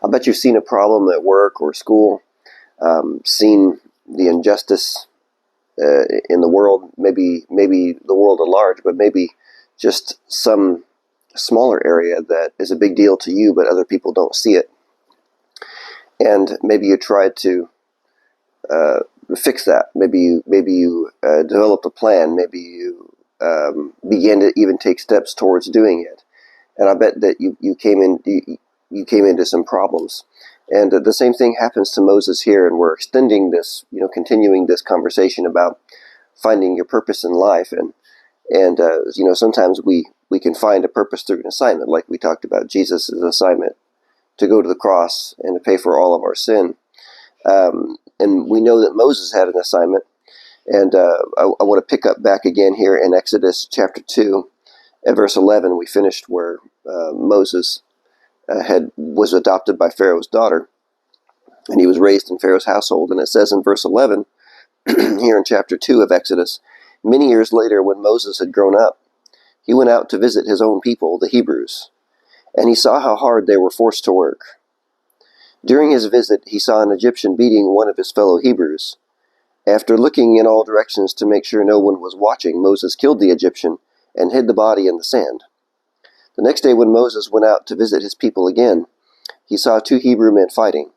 I bet you've seen a problem at work or school, seen the injustice in the world, maybe the world at large, but maybe just some smaller area that is a big deal to you, but other people don't see it. And maybe you tried to fix that. Maybe you developed a plan. Maybe you began to even take steps towards doing it. And I bet that you came into some problems. And the same thing happens to Moses here, and we're extending this, continuing this conversation about finding your purpose in life. And sometimes we can find a purpose through an assignment, like we talked about Jesus' assignment to go to the cross and to pay for all of our sin. And we know that Moses had an assignment. And I want to pick up back again here in Exodus chapter 2 at verse 11. We finished where Moses was adopted by Pharaoh's daughter, and he was raised in Pharaoh's household. And it says in verse 11, here in chapter 2 of Exodus, many years later, when Moses had grown up, he went out to visit his own people, the Hebrews, and he saw how hard they were forced to work. During his visit, he saw an Egyptian beating one of his fellow Hebrews. After looking in all directions to make sure no one was watching, Moses killed the Egyptian and hid the body in the sand. The next day, when Moses went out to visit his people again, he saw 2 Hebrew men fighting.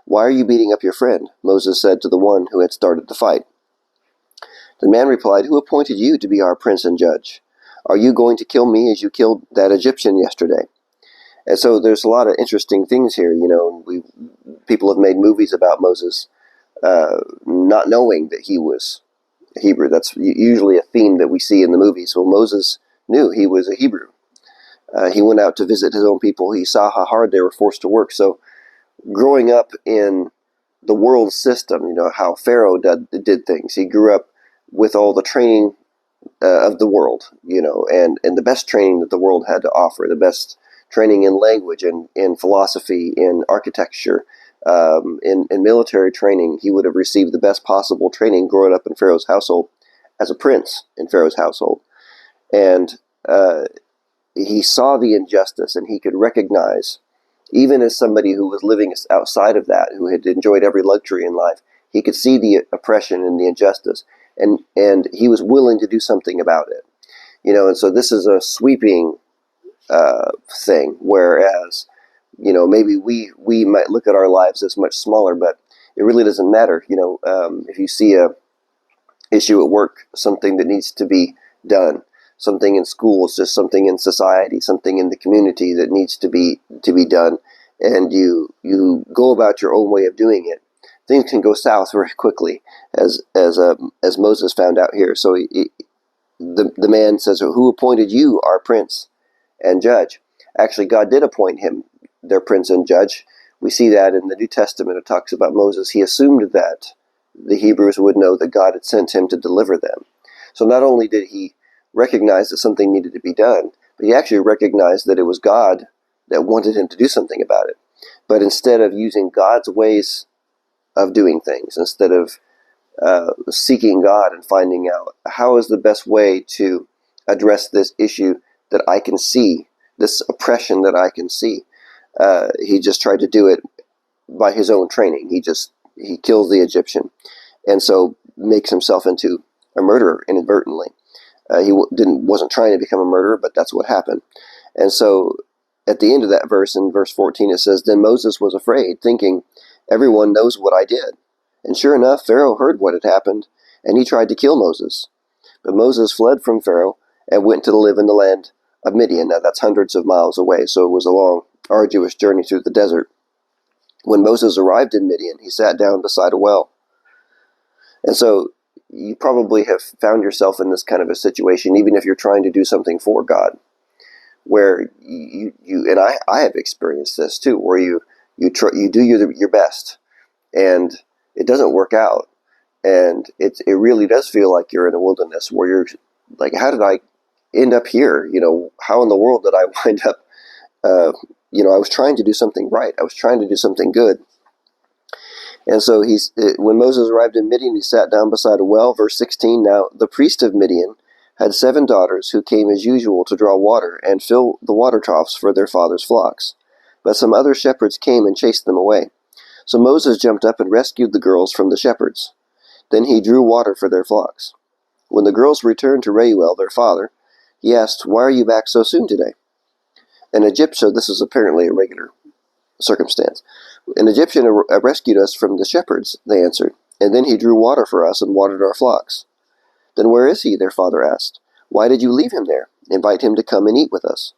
"Why are you beating up your friend?" Moses said to the one who had started the fight. The man replied, "Who appointed you to be our prince and judge? Are you going to kill me as you killed that Egyptian yesterday?" And so there's a lot of interesting things here. People have made movies about Moses not knowing that he was a Hebrew. That's usually a theme that we see in the movies. Well, Moses knew he was a Hebrew. He went out to visit his own people. He saw how hard they were forced to work. So growing up in the world system, how Pharaoh did things. He grew up with all the training of the world, and the best training that the world had to offer, the best training in language and in philosophy, in architecture, in military training. He would have received the best possible training growing up in Pharaoh's household as a prince in Pharaoh's household. And he saw the injustice, and he could recognize, even as somebody who was living outside of that, who had enjoyed every luxury in life, he could see the oppression and the injustice, and he was willing to do something about it. And so this is a sweeping thing, whereas, maybe we might look at our lives as much smaller, but it really doesn't matter. If you see a issue at work, something that needs to be done, something in schools, just something in society, something in the community that needs to be done, and you go about your own way of doing it, things can go south very quickly, as Moses found out here. So the man says, "Who appointed you our prince and judge?" Actually, God did appoint him their prince and judge. We see that in the New Testament. It talks about Moses. He assumed that the Hebrews would know that God had sent him to deliver them. So not only did he recognize that something needed to be done, but he actually recognized that it was God that wanted him to do something about it. But instead of using God's ways of doing things, instead of seeking God and finding out how is the best way to address this issue that I can see, this oppression that I can see, he just tried to do it by his own training. He kills the Egyptian, and so makes himself into a murderer inadvertently. He wasn't trying to become a murderer, but that's what happened. And so at the end of that verse, in verse 14, it says, "Then Moses was afraid, thinking, 'Everyone knows what I did.' And sure enough, Pharaoh heard what had happened, and he tried to kill Moses. But Moses fled from Pharaoh and went to live in the land of Midian." Now that's hundreds of miles away, so it was a long, arduous journey through the desert. When Moses arrived in Midian, he sat down beside a well. And so you probably have found yourself in this kind of a situation, even if you're trying to do something for God, where you and I have experienced this too, where you do your best, and it doesn't work out, and it really does feel like you're in a wilderness where you're like, how did I end up here? How in the world did I wind up? I was trying to do something right. I was trying to do something good. And so when Moses arrived in Midian, he sat down beside a well. Verse 16, "Now the priest of Midian had 7 daughters who came as usual to draw water and fill the water troughs for their father's flocks. But some other shepherds came and chased them away. So Moses jumped up and rescued the girls from the shepherds. Then he drew water for their flocks. When the girls returned to Reuel, their father, he asked, "Why are you back so soon today?" An Egyptian, this is apparently a regular circumstance. "An Egyptian rescued us from the shepherds," they answered, "and then he drew water for us and watered our flocks." "Then where is he?" their father asked. "Why did you leave him there? Invite him to come and eat with us."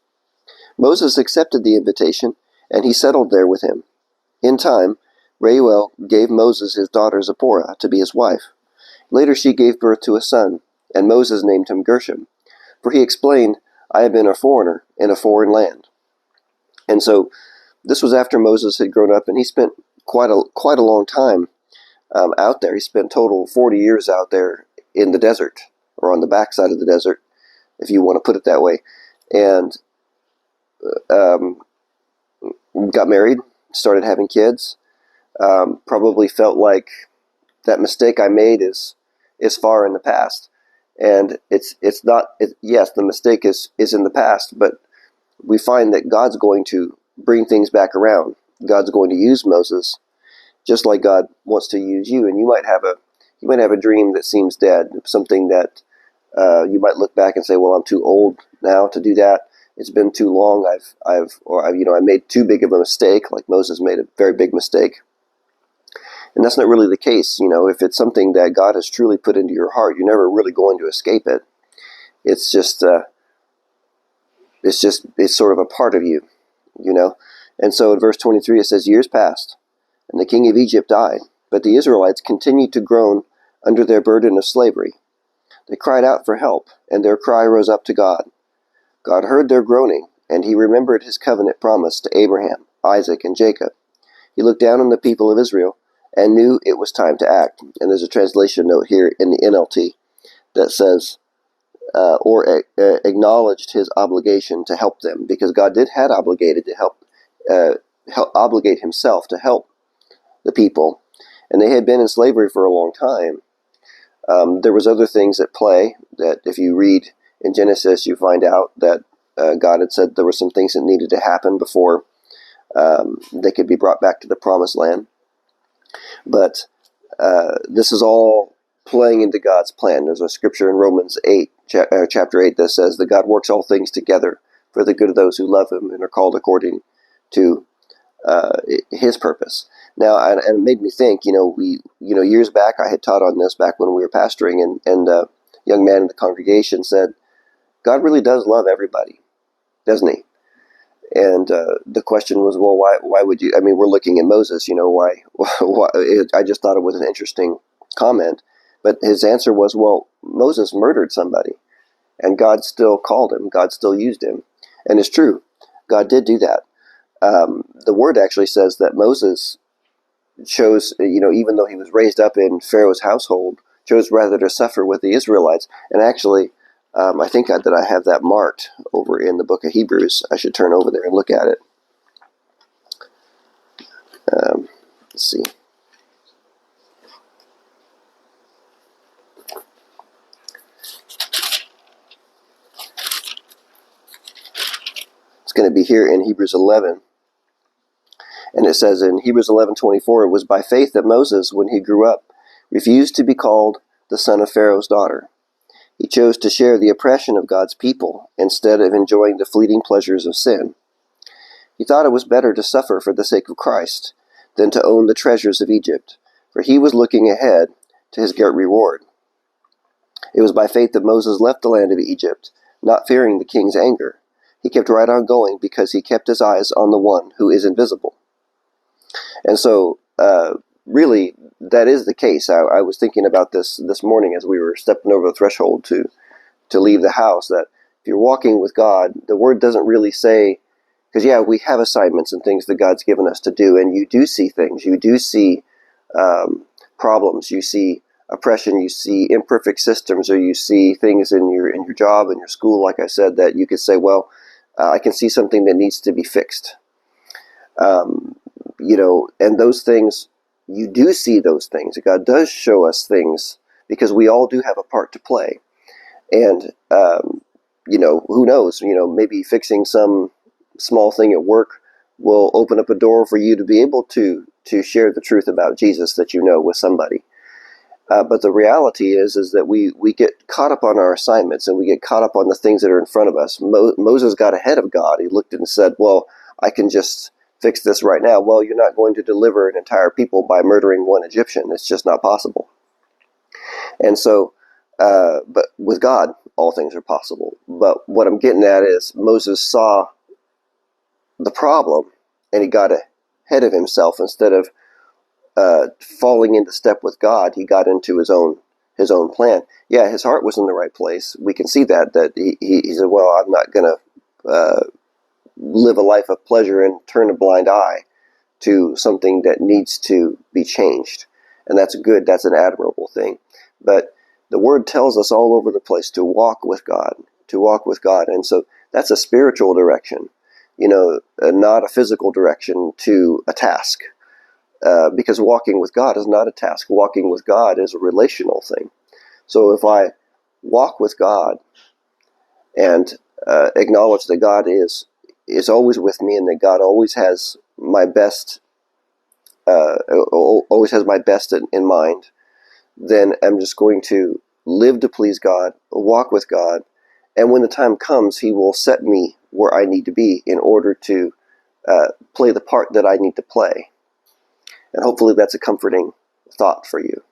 Moses accepted the invitation, and he settled there with him. In time, Reuel gave Moses his daughter Zipporah to be his wife. Later she gave birth to a son, and Moses named him Gershom, for he explained, "I have been a foreigner in a foreign land." And so this was after Moses had grown up, and he spent quite a long time out there. He spent total 40 years out there in the desert, or on the backside of the desert, if you want to put it that way. And got married, started having kids. Probably felt like that mistake I made is far in the past, and it's not. Yes, the mistake is in the past, but we find that God's going to bring things back around. God's going to use Moses, just like God wants to use you. And you might have a dream that seems dead, something that you might look back and say, "Well, I'm too old now to do that. It's been too long. I made too big of a mistake." Like Moses made a very big mistake. And that's not really the case. If it's something that God has truly put into your heart, you're never really going to escape it. It's sort of a part of you, And so in verse 23 it says, "Years passed, and the king of Egypt died, but the Israelites continued to groan under their burden of slavery. They cried out for help, and their cry rose up to God. God heard their groaning, and he remembered his covenant promise to Abraham, Isaac, and Jacob. He looked down on the people of Israel and knew it was time to act." And there's a translation note here in the NLT that says, acknowledged his obligation to help them, because God had obligated to obligate himself to help the people, and they had been in slavery for a long time. There was other things at play that if you read in Genesis, you find out that God had said there were some things that needed to happen before they could be brought back to the promised land. But this is all playing into God's plan. There's a scripture in Romans 8, chapter 8, that says that God works all things together for the good of those who love him and are called according to his purpose. Now, and it made me think, years back I had taught on this back when we were pastoring, and a young man in the congregation said, God really does love everybody, doesn't he? And the question was, well, why would you? I mean, we're looking at Moses, why? I just thought it was an interesting comment. But his answer was, well, Moses murdered somebody, and God still called him. God still used him. And it's true. God did do that. The word actually says that Moses chose, even though he was raised up in Pharaoh's household, chose rather to suffer with the Israelites. And actually, I think that I have that marked over in the book of Hebrews. I should turn over there and look at it. Let's see. It's going to be here in Hebrews 11. And it says in Hebrews 11:24, "It was by faith that Moses, when he grew up, refused to be called the son of Pharaoh's daughter. He chose to share the oppression of God's people instead of enjoying the fleeting pleasures of sin. He thought it was better to suffer for the sake of Christ than to own the treasures of Egypt, for he was looking ahead to his great reward. It was by faith that Moses left the land of Egypt, not fearing the king's anger. He kept right on going because he kept his eyes on the one who is invisible." And so, really, that is the case. I was thinking about this morning as we were stepping over the threshold to leave the house, that if you're walking with God, the Word doesn't really say, because, we have assignments and things that God's given us to do, and you do see things. You do see problems. You see oppression. You see imperfect systems, or you see things in your job, in your school, like I said, that you could say, well, I can see something that needs to be fixed. And those things, you do see those things. God does show us things because we all do have a part to play. And, who knows, maybe fixing some small thing at work will open up a door for you to be able to share the truth about Jesus that you know with somebody. But the reality is that we get caught up on our assignments, and we get caught up on the things that are in front of us. Moses got ahead of God. He looked and said, well, I can just fix this right now. Well, you're not going to deliver an entire people by murdering one Egyptian. It's just not possible. And so, but with God, all things are possible. But what I'm getting at is Moses saw the problem, and he got ahead of himself. Instead of falling into step with God, he got into his own plan. Yeah, his heart was in the right place. We can see that he said, well, I'm not going to live a life of pleasure and turn a blind eye to something that needs to be changed. And that's good. That's an admirable thing. But the word tells us all over the place to walk with God, to walk with God. And so that's a spiritual direction, not a physical direction to a task. Because walking with God is not a task. Walking with God is a relational thing. So if I walk with God and acknowledge that God is always with me, and that God always has my best, in mind, then I'm just going to live to please God, walk with God, and when the time comes, He will set me where I need to be in order to play the part that I need to play. And hopefully that's a comforting thought for you.